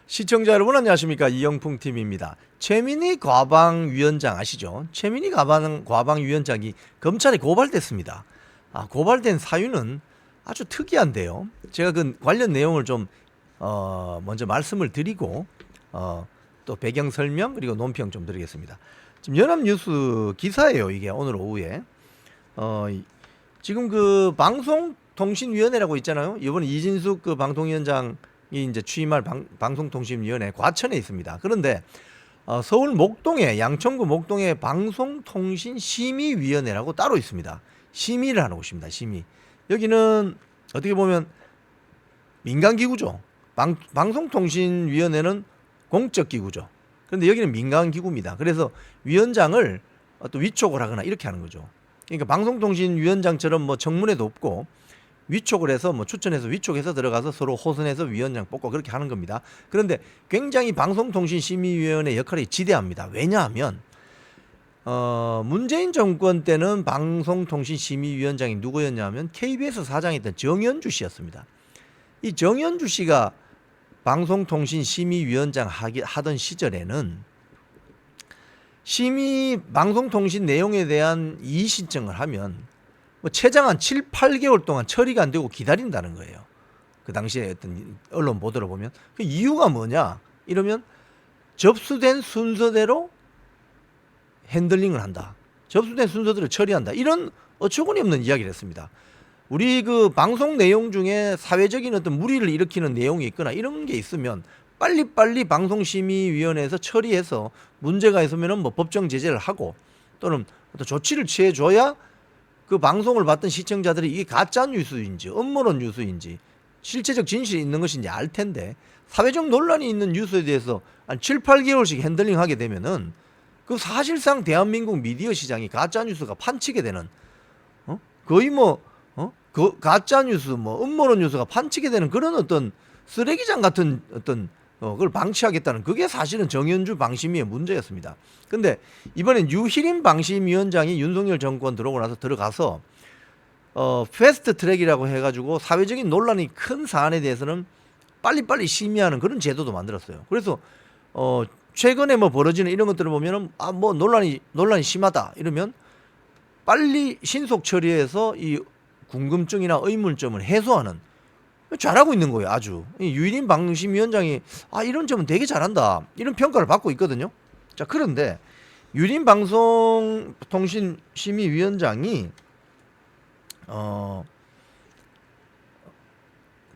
시청자 여러분 안녕하십니까, 이영풍 팀입니다. 최민희 과방위원장 아시죠? 최민희 과방위원장이 검찰에 고발됐습니다. 고발된 사유는 아주 특이한데요. 제가 그 관련 내용을 좀 먼저 말씀을 드리고 또 배경 설명 그리고 논평 좀 드리겠습니다. 지금 연합뉴스 기사예요. 이게 오늘 오후에 지금 그 방송통신위원회라고 있잖아요. 이번에 이진숙 그 방통위원장이 이제 취임할 방송통신위원회 과천에 있습니다. 그런데 서울 목동에, 양천구 목동에 방송통신심의위원회라고 따로 있습니다. 심의를 하는 곳입니다. 심의. 여기는 어떻게 보면 민간기구죠. 방송통신위원회는 공적기구죠. 그런데 여기는 민간기구입니다. 그래서 위원장을 또 위촉을 하거나 이렇게 하는 거죠. 그러니까 방송통신위원장처럼 뭐 청문회도 없고 위촉을 해서 뭐 추천해서 위촉해서 들어가서 서로 호선해서 위원장 뽑고 그렇게 하는 겁니다. 그런데 굉장히 방송통신심의위원회 역할이 지대합니다. 왜냐하면 문재인 정권 때는 방송통신심의위원장이 누구였냐면 KBS 사장이었던 정현주 씨였습니다. 이 정현주 씨가 방송통신심의위원장 하던 시절에는 방송통신 내용에 대한 이의 신청을 하면 뭐 최장 한 7, 8개월 동안 처리가 안 되고 기다린다는 거예요. 그 당시에 어떤 언론 보도를 보면. 그 이유가 뭐냐? 이러면 접수된 순서대로 핸들링을 한다. 접수된 순서대로 처리한다. 이런 어처구니 없는 이야기를 했습니다. 우리 그 방송 내용 중에 사회적인 어떤 무리를 일으키는 내용이 있거나 이런 게 있으면 빨리빨리 방송심의위원회에서 처리해서 문제가 있으면 뭐 법정 제재를 하고 또는 어떤 조치를 취해줘야 그 방송을 봤던 시청자들이 이게 가짜 뉴스인지 음모론 뉴스인지 실체적 진실이 있는 것인지 알 텐데, 사회적 논란이 있는 뉴스에 대해서 한 7, 8개월씩 핸들링 하게 되면은 그 사실상 대한민국 미디어 시장이 가짜 뉴스가 판치게 되는 거의 그 가짜 뉴스 뭐 음모론 뉴스가 판치게 되는 그런 어떤 쓰레기장 같은 어떤 그걸 방치하겠다는, 그게 사실은 정현주 방심위의 문제였습니다. 근데 이번엔 유희림 방심위원장이 윤석열 정권 들어오고 나서 들어가서 패스트 트랙이라고 해가지고 사회적인 논란이 큰 사안에 대해서는 빨리빨리 심의하는 그런 제도도 만들었어요. 그래서 최근에 뭐 벌어지는 이런 것들을 보면은 뭐 논란이 심하다 이러면 빨리 신속 처리해서 이 궁금증이나 의문점을 해소하는, 잘하고 있는 거예요. 아주 유일인 방심위원장이 이런 점은 되게 잘한다 이런 평가를 받고 있거든요. 자, 그런데 유일인 방송통신심의위원장이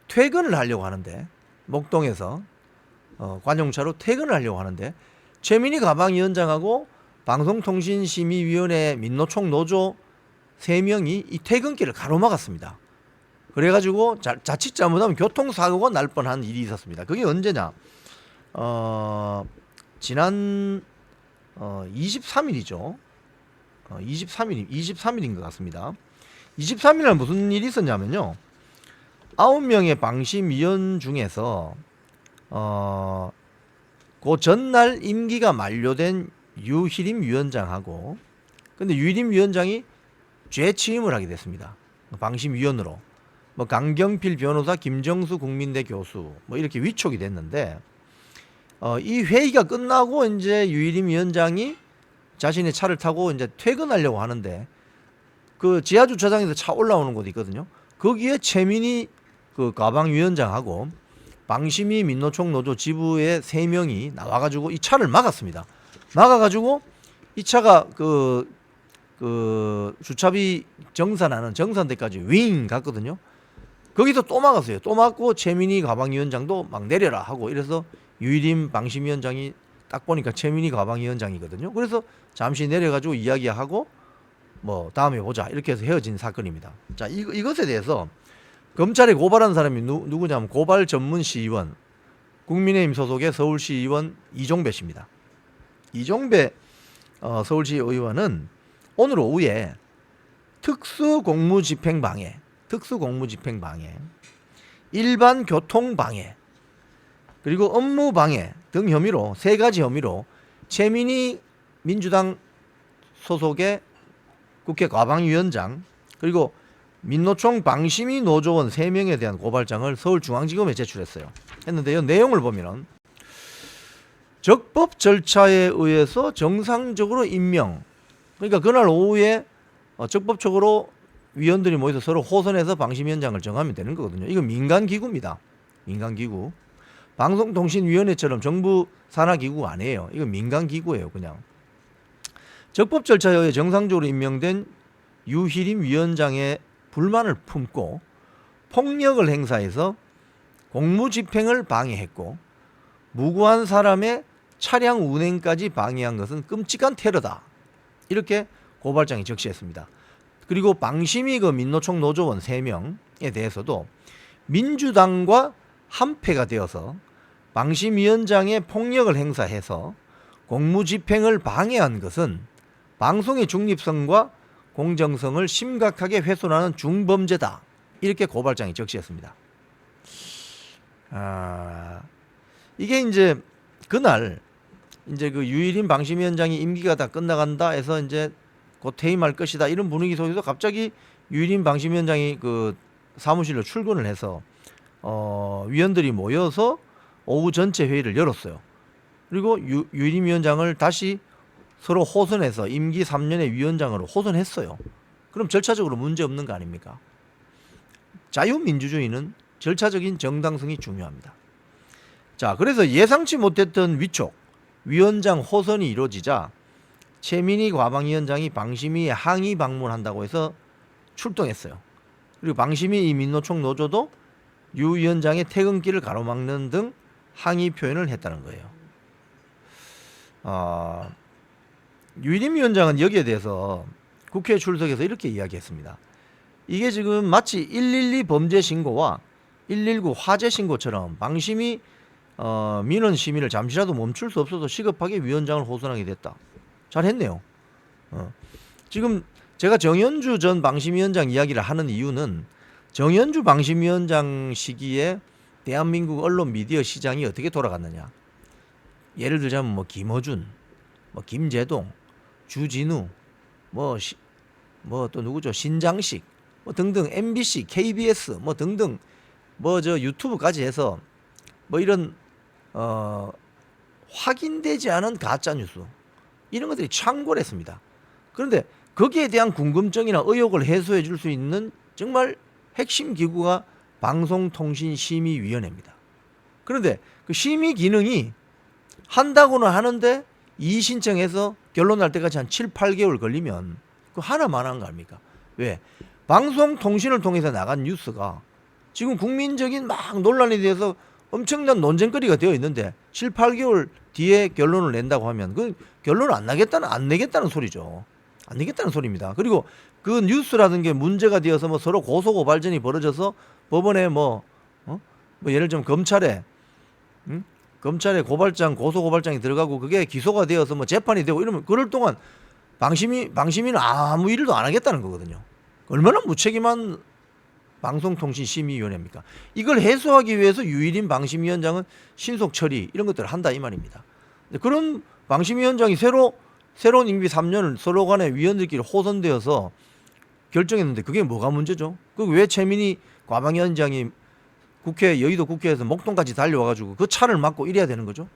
퇴근을 하려고 하는데, 목동에서 관용차로 퇴근을 하려고 하는데 최민희 가방위원장하고 방송통신심의위원회 민노총 노조 3명이 이 퇴근길을 가로막았습니다. 그래가지고 자칫 잘못하면 교통사고가 날 뻔한 일이 있었습니다. 그게 언제냐? 지난 23일이죠. 23일인 것 같습니다. 23일날 무슨 일이 있었냐면요. 9명의 방심위원 중에서 그 전날 임기가 만료된 유희림 위원장하고, 근데 유희림 위원장이 재취임을 하게 됐습니다. 방심위원으로. 뭐 강경필 변호사, 김정수 국민대 교수 뭐 이렇게 위촉이 됐는데 이 회의가 끝나고 이제 유희림 위원장이 자신의 차를 타고 이제 퇴근하려고 하는데 그 지하 주차장에서 차 올라오는 곳이 있거든요. 거기에 최민희 그 가방위원장하고 방심위 민노총 노조 지부의 3명이 나와가지고 이 차를 막았습니다. 막아가지고 이 차가 그 주차비 정산하는 정산대까지 윙 갔거든요. 거기서 또 막았어요. 또 막고 최민희 가방위원장도 막 내려라 하고 이래서 유일임 방심위원장이 딱 보니까 최민희 가방위원장이거든요. 그래서 잠시 내려가지고 이야기하고 뭐 다음에 보자 이렇게 해서 헤어진 사건입니다. 자, 이것에 대해서 검찰에 고발한 사람이 누구냐면 고발 전문 시의원, 국민의힘 소속의 서울시의원 이종배 씨입니다. 이종배 서울시 의원은 오늘 오후에 특수공무집행방해, 일반 교통방해, 그리고 업무방해 등 혐의로 3가지 혐의로 최민희 민주당 소속의 국회 과방위원장 그리고 민노총 방심위 노조원 3명에 대한 고발장을 서울중앙지검에 제출했어요. 했는데요, 내용을 보면 적법 절차에 의해서 정상적으로 임명. 그러니까 그날 오후에 적법적으로 위원들이 모여서 서로 호선해서 방심위원장을 정하면 되는 거거든요. 이거 민간기구입니다. 민간기구. 방송통신위원회처럼 정부 산하기구가 아니에요. 이거 민간기구예요. 그냥. 적법 절차에 의해 정상적으로 임명된 유희림 위원장의 불만을 품고 폭력을 행사해서 공무집행을 방해했고 무고한 사람의 차량 운행까지 방해한 것은 끔찍한 테러다. 이렇게 고발장에 적시했습니다. 그리고 방심위 그 민노총 노조원 3명에 대해서도 민주당과 한패가 되어서 방심위원장의 폭력을 행사해서 공무집행을 방해한 것은 방송의 중립성과 공정성을 심각하게 훼손하는 중범죄다. 이렇게 고발장에 적시했습니다. 이게 이제 그날 이제 그 유일인 방심위원장이 임기가 다 끝나간다 해서 이제 곧 퇴임할 것이다 이런 분위기 속에서 갑자기 유일인 방심위원장이 그 사무실로 출근을 해서 위원들이 모여서 오후 전체 회의를 열었어요. 그리고 유일인 위원장을 다시 서로 호선해서 임기 3년의 위원장으로 호선했어요. 그럼 절차적으로 문제 없는 거 아닙니까? 자유민주주의는 절차적인 정당성이 중요합니다. 자, 그래서 예상치 못했던 위촉, 위원장 호선이 이루어지자 최민희 과방위원장이 방심위에 항의 방문한다고 해서 출동했어요. 그리고 방심위 민노총 노조도 유 위원장의 퇴근길을 가로막는 등 항의 표현을 했다는 거예요. 유일임 위원장은 여기에 대해서 국회에 출석해서 이렇게 이야기했습니다. 이게 지금 마치 112 범죄 신고와 119 화재 신고처럼 방심위 민원 심의를 잠시라도 멈출 수 없어서 시급하게 위원장을 호선하게 됐다. 잘했네요. 지금 제가 정현주 전 방심위원장 이야기를 하는 이유는 정현주 방심위원장 시기에 대한민국 언론 미디어 시장이 어떻게 돌아갔느냐. 예를 들자면 뭐 김어준, 뭐 김재동, 주진우, 뭐 또 누구죠? 신장식, 뭐 등등 MBC, KBS 뭐 등등 뭐 저 유튜브까지 해서 뭐 이런 확인되지 않은 가짜 뉴스 이런 것들이 창궐했습니다. 그런데 거기에 대한 궁금증이나 의혹을 해소해 줄 수 있는 정말 핵심 기구가 방송통신심의위원회입니다. 그런데 그 심의 기능이 한다고는 하는데 이의 신청해서 결론 날 때까지 한 7, 8개월 걸리면 그거 하나만 한 거 아닙니까? 왜? 방송통신을 통해서 나간 뉴스가 지금 국민적인 막 논란에 대해서 엄청난 논쟁거리가 되어 있는데 7, 8개월 뒤에 결론을 낸다고 하면 그 결론을 안 내겠다는 소리죠. 안 내겠다는 소리입니다. 그리고 그 뉴스라는 게 문제가 되어서 뭐 서로 고소고발전이 벌어져서 법원에 뭐 예를 들면 검찰에 고소고발장이 들어가고 그게 기소가 되어서 뭐 재판이 되고 이러면 그럴 동안 방심위는 아무 일도 안 하겠다는 거거든요. 얼마나 무책임한 방송통신심의위원회입니까? 이걸 해소하기 위해서 유일인 방심위원장은 신속 처리 이런 것들을 한다 이 말입니다. 그런 방심위원장이 새로운 임기 3년을 서로 간에 위원들끼리 호선되어서 결정했는데 그게 뭐가 문제죠? 그 왜 최민희 과방위원장이 여의도 국회에서 목동까지 달려와가지고 그 차를 막고 이래야 되는 거죠?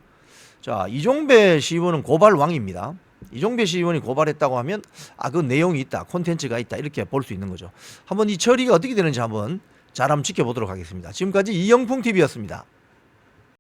자, 이종배 시의원은 고발왕입니다. 이종배 시의원이 고발했다고 하면 그 내용이 있다, 콘텐츠가 있다 이렇게 볼 수 있는 거죠. 한번 이 처리가 어떻게 되는지 한번 잘 한번 지켜보도록 하겠습니다. 지금까지 이영풍 TV였습니다.